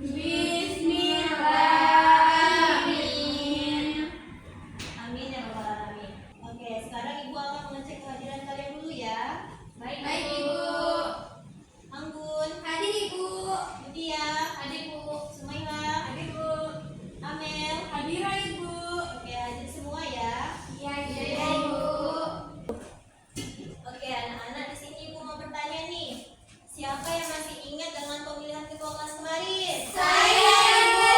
Bismillahirrahmanirrahim. Amin ya rabbal alamin. Oke, sekarang Ibu akan mengecek kehadiran kalian dulu ya. Baik, Ibu. Anggun, Hadir Ibu. Mutia, Hadir Bu. Sumaila, Hadir Bu. Amel. Hadirah Ibu. Oke, hadir semua ya. Iya Ibu. Oke, anak-anak di sini Ibu mau bertanya nih. Siapa yang masih ingat dengan pemilihan ketua kelas kemarin? Saya Ibu.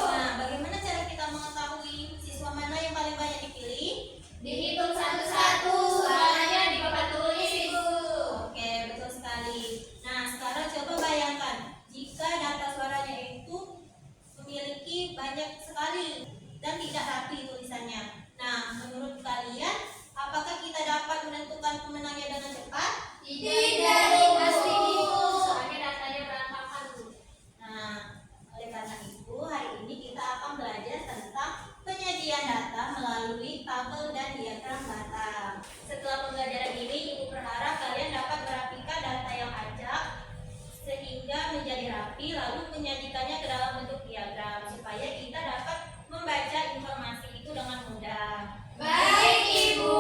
Nah, bagaimana cara kita mengetahui siswa mana yang paling banyak dipilih? Dihitung satu-satu, suaranya di papan tulis Ibu. Oke, betul sekali. Nah, sekarang coba bayangkan jika data suaranya itu memiliki banyak sekali dan tidak rapi tulisannya. Nah, menurut kalian, apakah kita dapat menentukan pemenangnya dengan cepat? Tidak pasti Ibu. Soalnya datanya berantakan Bu. Nah, oleh karena itu, hari ini kita akan belajar tentang penyajian data melalui tabel dan diagram data. Setelah pembelajaran ini, Ibu berharap kalian dapat merapikan data yang acak sehingga menjadi rapi, lalu menyajikannya ke dalam bentuk diagram supaya kita dapat membaca informasi itu dengan mudah. Baik Ibu.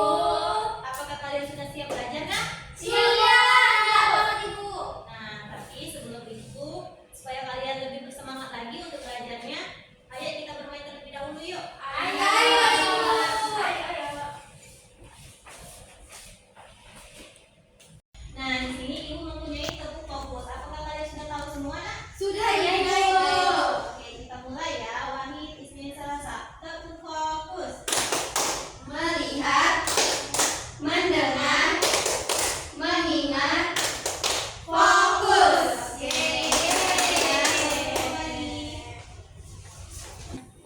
Apakah kalian sudah siap belajar, Nak? Siap banget Ibu. Nah, tapi sebelum itu, supaya kalian lebih bersemangat lagi untuk belajarnya, ayo kita bermain terlebih dahulu yuk. Ayo Ibu. Nah, di sini Ibu mempunyai tepung fokus. Apakah kalian sudah tahu semua, Nak? Sudah ya Ibu. Oke, kita mulai ya. Wahid, Isnin, Selasa. Tepung fokus. Melihat, mendengar, mengingat, fokus. Oke.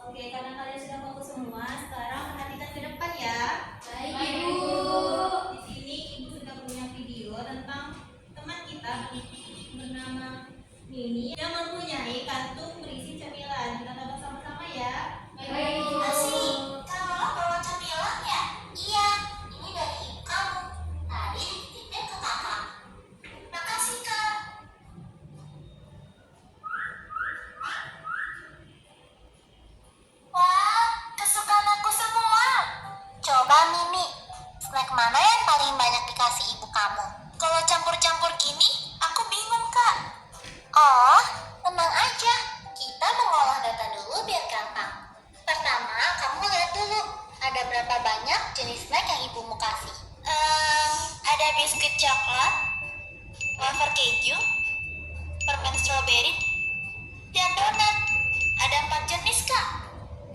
Oke, karena kalian sudah fokus semua, sekarang perhatikan ke depan ya. Baik Ibu. Di sini Ibu sudah punya video tentang teman kita bernama Mini yang mempunyai kantung berisi cemilan. Kita tonton sama-sama ya. Baik Ibu. Kamu bawa cemilan ya? Iya, ini dari ibu kamu. Tadi dititipin ke kakak. Makasih kak. Wah, kesukaan aku semua. Coba Mimi, snack mana yang paling banyak dikasih ibu kamu? Kalau campur-campur gini, aku bingung kak. Oh, tenang aja. Kita mengolah data dulu biar gampang. Pertama, kamu lihat dulu ada berapa banyak jenis snack yang ibumu kasih. Ada biskuit coklat, wafer keju, permen stroberi, dan donat. Ada 4 jenis kak.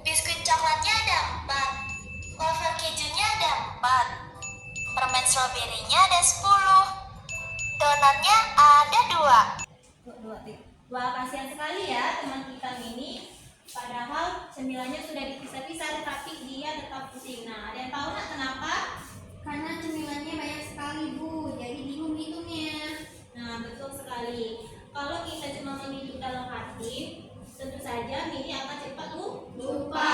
Biskuit coklatnya ada 4, wafer kejunya ada 4, permen stroberinya ada 10, donatnya ada 2. Wah, kasihan sekali ya teman kita Mini. Padahal cemilannya sudah dipisah-pisah, tapi dia tetap pusing. Nah, ada yang tahu nggak kenapa? Karena cemilannya banyak sekali Bu, jadi bingung hitungnya. Nah, betul sekali. Kalau kita cuma menghitung dalam hati, tentu saja Mini akan cepat Lupa.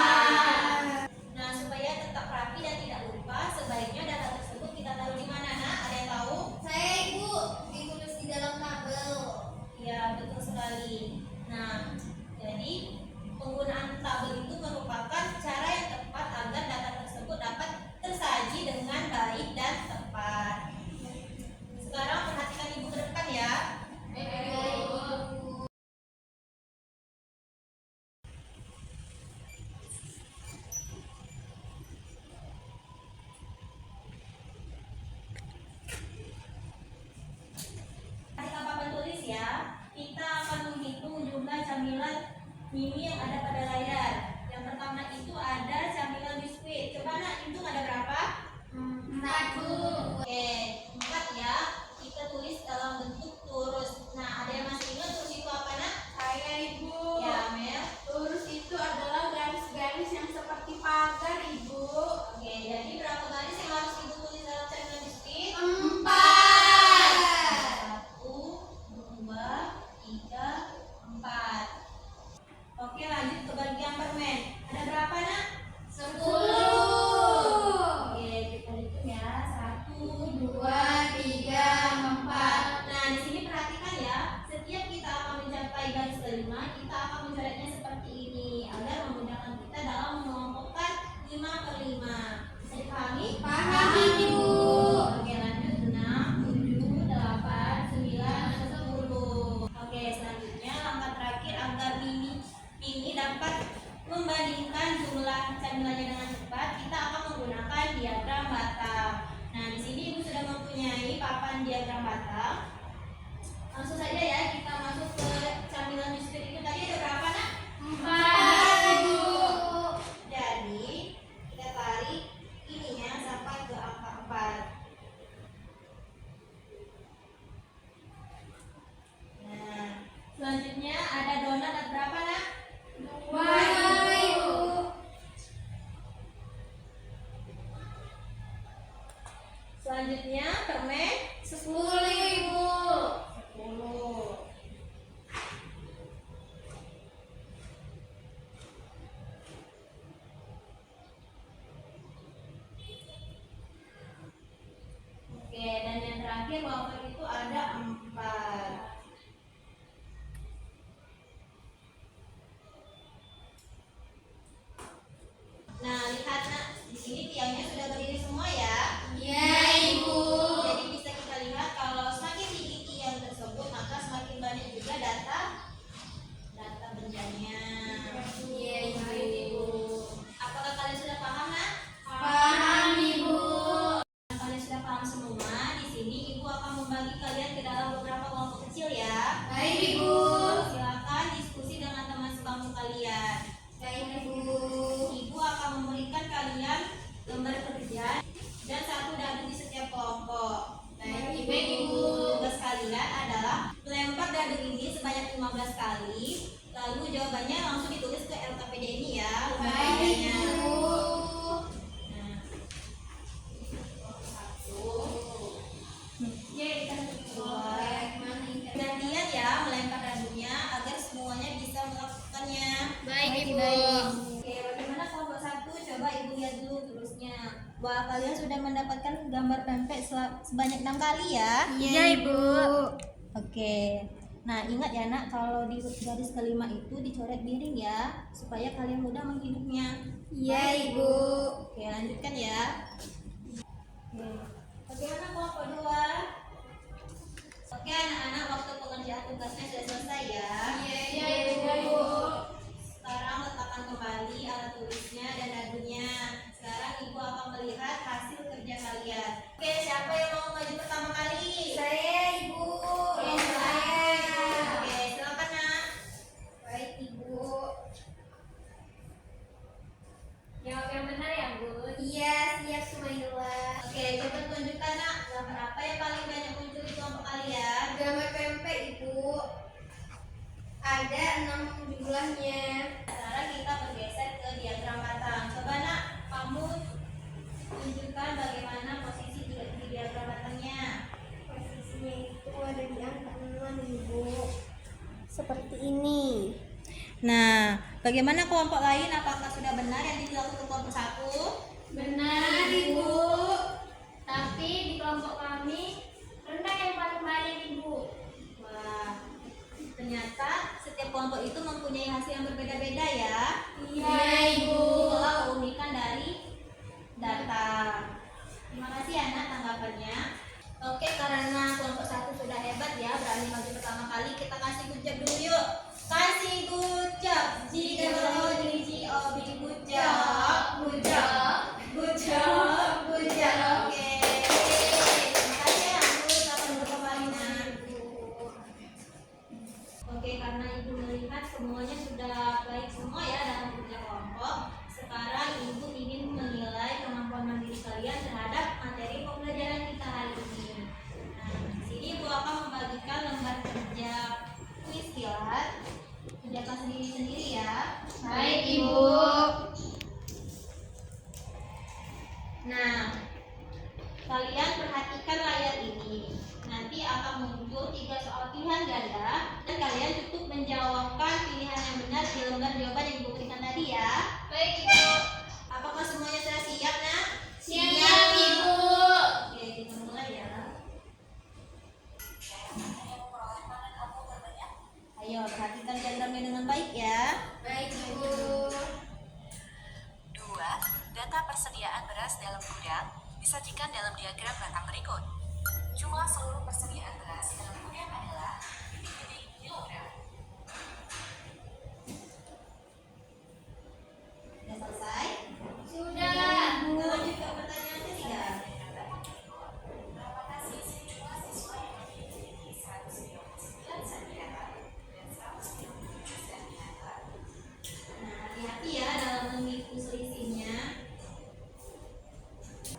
Nah, supaya tetap rapi dan tidak lupa, sebaiknya data tersebut kita taruh di mana, Nak? Ada yang tahu? Saya Ibu, ditulis di dalam tabel. Ya, betul sekali. Nah, jadi penggunaan tabel itu merupakan cara yang tepat agar data tersebut dapat tersaji dengan baik dan tepat. Sekarang perhatikan Ibu ke depan ya. Kita papan tulis ya. Kita akan menghitung jumlah camilan Mini yang ada pada layar. Yang pertama itu ada camilan biskuit. Coba Nak hitung ada berapa? 4 Bu. Oke, 4 ya. Kita tulis dalam bentuk turus. Nah, ada yang masih ingat turus itu apa, Nak? Saya Ibu. Ya, Mel. Lurus itu adalah garis-garis yang seperti pagar Ibu. Oke, jadi berapa garis yang harus Ibu tulis dalam camilan biskuit? 4. 1, 2, 3, 4. Oke, lanjut ke bagian permen. kelima kita akan mencoretnya seperti ini agar memudahkan kita dalam mengelompokkan 5/5. Bisa dipahami? Paham, Ibu. Oke, lanjut 6, 7, 8, 9, 10. Oke, selanjutnya langkah terakhir agar Mimi dapat membandingkan jumlah camilannya dengan cepat, kita akan menggunakan diagram batang. Nah, di sini Ibu sudah mempunyai papan diagram batang. Langsung saja ya kita masuk ke camilan biskuit itu. Tadi ada berapa, Nak? 4, Ibu. Jadi kita tarik ininya sampai ke angka 4. Nah, selanjutnya ada donat, ada berapa, Nak? 2, Ibu. Selanjutnya permen 10, Ibu. 10. Oke, dan yang terakhir wafer itu ada 4. Nah, lihat, Nak, di sini tiangnya sudah berdiri semua ya. Iya, Ibu. Jadi bisa kita lihat kalau semakin tinggi tiang tersebut maka semakin banyak juga data bendanya. Iya, Ibu. Baik, Ibu. Apakah kalian sudah paham, Nak? Paham, Ibu. Kalian sudah paham semua. Di sini Ibu akan membagi kalian ke dalam beberapa kelompok kecil ya. Baik, Ibu. Silakan diskusi dengan teman sebangku kalian. Baik, Ibu. Ibu akan memberikan kalian lembar kerja dan 1 dadu di setiap kelompok. Baik, Ibu. Tugas kalian adalah melempar dadu ini sebanyak 15 kali. Lalu jawabannya langsung ditulis ke LKPD ini ya. lembar Baik, kerjanya. Ibu. Nah, 1, Yeay, kita dua. Gantian ya melempar dadunya agar semuanya bisa melakukannya. Baik, Ibu. Oke, bagaimana kelompok 1? Coba Ibu lihat dulu terusnya. Wah, kalian sudah mendapatkan gambar pempek sebanyak 6 kali ya. Iya, Ibu. Oke. Nah, ingat ya, Nak, kalau di garis kelima itu dicoret miring ya, supaya kalian mudah menghidupnya. Iya, Ibu. Oke, lanjutkan ya. Oke. Bagaimana kelompok 2? Oke, anak-anak, waktu pengerjaan tugasnya sudah selesai ya. Iya, Ibu. Sekarang letakkan kembali alat tulisnya dan dadunya. Sekarang Ibu akan melihat hasil kerja kalian. Oke, siapa yang mau maju pertama kali? Saya, Ibu. Oke, silakan. Oke, silakan, Nak. Baik, Ibu. Jawab yang benar ya, Bu. Iya, siap Sumaila. Oke, coba tunjukkan, Nak, gambar apa yang paling banyak muncul di kelompok kalian? Gambar pempek, Ibu. Ada 6 jumlahnya. Sekarang kita bergeser ke diagram batang. Coba, Nak, kamu tunjukkan bagaimana posisi di diagram batangnya. Posisinya itu ada di angka 6, Ibu. Seperti ini. Nah, bagaimana kelompok lain? Apakah sudah benar yang dilakukan kelompok 1? Benar, Ibu. Tapi di kelompok kami rendah yang paling banyak, Ibu. Wah, ternyata setiap kelompok itu mempunyai hasil yang berbeda-beda ya. Iya, Ibu. Itulah keunikan dari data. Terima kasih ya, Nak, tanggapannya. Oke, karena kelompok 1 sudah hebat ya, berani maju pertama kali, kita kasih good job dulu yuk. Kasih good job. G-O-D-G-O-B, good job. Good job. Good job. Good job. Oke. Terima kasih ya, Bu. Selamat duduk kembali, Nak. Oke, karena Ibu melihat semuanya sudah baik semua ya dalam kerja kelompok. Sekarang Ibu ingin menilai kemampuan mandiri kalian terhadap materi pembelajaran kita hari ini. Nah, di sini Ibu akan membagikan lembar kerja kuis kilat. Kerjakan sendiri-sendiri ya. Baik, Ibu. Nah, kalian perhatikan layar ini. Nanti akan muncul 3 soal pilihan ganda dan kalian cukup menjawabkan pilihan yang benar di lembar jawaban yang Ibu berikan tadi ya. Baik, Ibu. Apakah semuanya sudah siap, Nak? Siap, Ibu. Oke, kita mulai ya. Ayo, perhatikan diagramnya dengan baik ya. Baik, Ibu. 2. Data persediaan beras dalam gudang disajikan dalam diagram batang berikut. Jumlah seluruh persediaan beras dalam gudang adalah titik-titik kilogram. Sudah selesai? Sudah. Kita lanjut ke pertanyaan ketiga. Berapakah selisih jumlah siswa yang memiliki 129 cm dan 197 cm? Nah, hati-hati ya dalam menghitung selisihnya.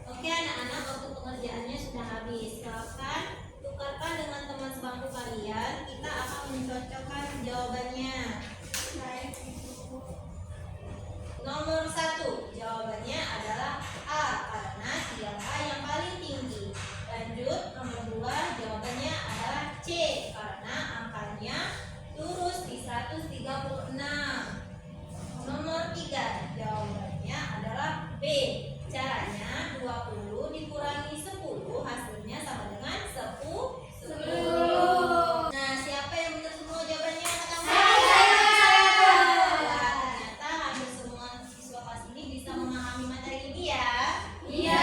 Oke anak-anak, waktu pengerjaannya sudah habis. Silakan tukarkan dengan teman sebangku kalian. Kita akan mencocokkan jawabannya. Baik, Ibu. Nomor 1, jawabannya adalah A karena siapa yang paling tinggi. Lanjut, nomor 2, jawabannya adalah C karena angkanya lurus di 136. Nomor 3, jawabannya adalah B. Caranya 20 dikurangi 10 hasilnya sama dengan 10. Nah, siapa yang benar semua jawabannya? Katakan saya. Ternyata hampir semua siswa kelas ini bisa memahami materi ini ya. Iya.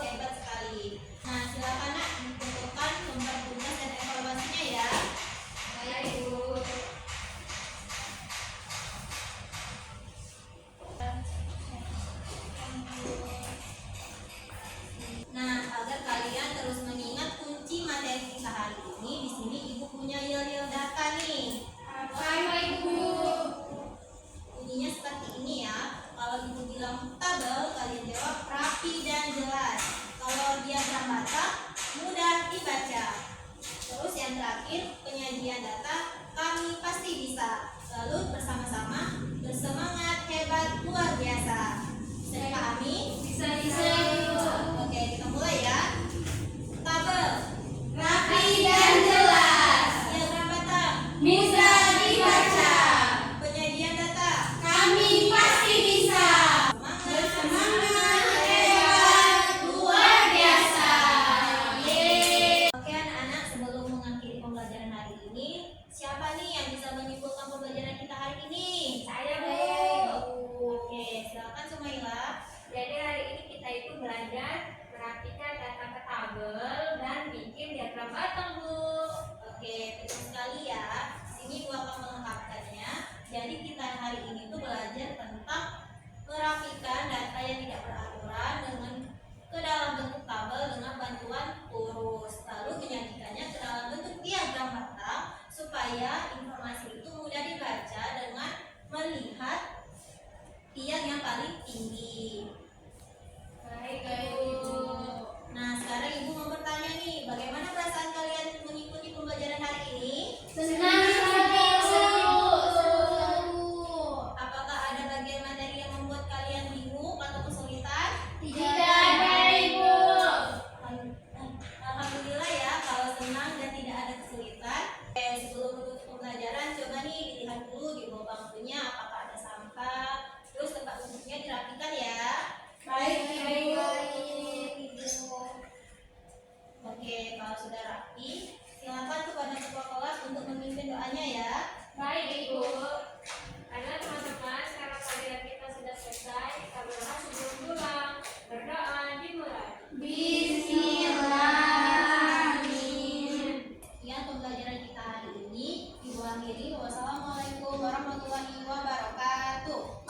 Hebat sekali. Nah, silakan nak ditentukan tempat tugas dan evaluasinya ya. Baik, Ibu. Nah, agar kalian terus mengingat kunci materi kita hari ini, di sini Ibu punya real data nih. Baik, Ibu. Bunyinya seperti ini ya. Kalau Ibu bilang tabel, kalian jawab rapi dan jelas. Kalau diagram batang, mudah dibaca. Terus yang terakhir, penyajian data, kami pasti bisa. Lalu bersama-sama, bersemangat, hebat, luar biasa. Bisa dipahami? Bisa, Ibu. Oke, kita mulai ya. Tabel, Rapi dan jelas. diagram batang, Bisa dibaca. penyajian data, Kami pasti bisa. semangat, Hebat, luar biasa. Oke anak-anak, sebelum mengakhiri pembelajaran hari ini, siapa nih yang bisa menyimpulkan pembelajaran kita hari ini? Saya, Bu. Oke, silakan Sumaila. Jadi hari ini kita itu belajar merapikan data ke tabel dan bikin diagram batang, Bu. Oke, betul sekali ya. Sini gua akan melengkapkannya. Jadi kita hari ini tuh belajar tentang merapikan data yang tidak beraturan dengan ke dalam bentuk tabel dengan bantuan urus. Lalu menyajikannya ke dalam bentuk diagram batang supaya informasi itu mudah dibaca dengan melihat tiang yang paling tinggi. Baik, Ibu. Nah, sekarang Ibu mau bertanya nih, bagaimana perasaan kalian mengikuti pembelajaran hari ini? Senang sekali, Bu. Apakah ada bagian materi yang membuat kalian bingung atau kesulitan? Tidak ada, Ibu. Alhamdulillah ya, kalau senang dan tidak ada kesulitan. Sebelum menutup pembelajaran, coba nih dilihat dulu di bawah bangkunya apakah ada sampah. Terus tempat duduknya dirapikan ya. Baik, Ibu. Oke, kalau sudah rapi, silakan kepada ketua kelas untuk memimpin doanya ya. Baik, Ibu. Karena teman-teman, sekarang pelajaran kita sudah selesai, kita berdoa sebelum pulang. Berdoa dimulai. Bismillah. Sekian pembelajaran kita hari ini. Ibu akhiri. Wassalamualaikum warahmatullahi wabarakatuh.